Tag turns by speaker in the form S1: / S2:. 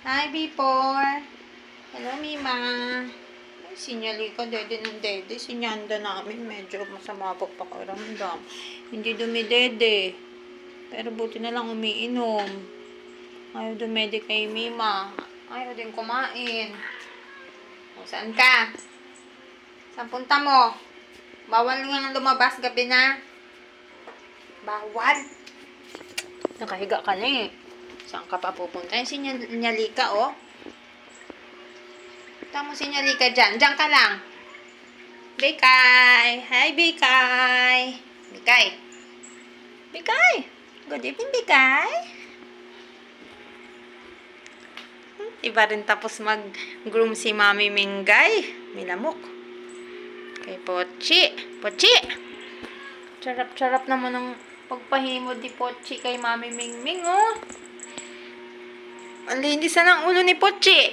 S1: Hi, Bipor. Hello, Mima. Ay, sinyali ka, dede ng dede. Sinyanda namin. Medyo masama po pakiramdam. Hindi dumidede. Pero buti na lang umiinom. Ayaw dumede kay Mima. Ayaw din kumain. O, saan ka? Saan punta mo? Bawal nga lumabas gabi na. Bawal. Nakahiga ka na eh. Saan ka pa pupunta? Yung sinyalika, oh. Tama sinyalika dyan. Diyan ka lang. Bikay. Hi, Bikay. Bikay. Bikay. Good evening, Bikay. Iba rin tapos mag-groom si Mami Mingay. May lamok. Kay Pochi. Pochi! Charap-charap naman ang pagpahimod ni Pochi kay Mami Mingming, oh. Ang linis na ng ulo ni Pochi.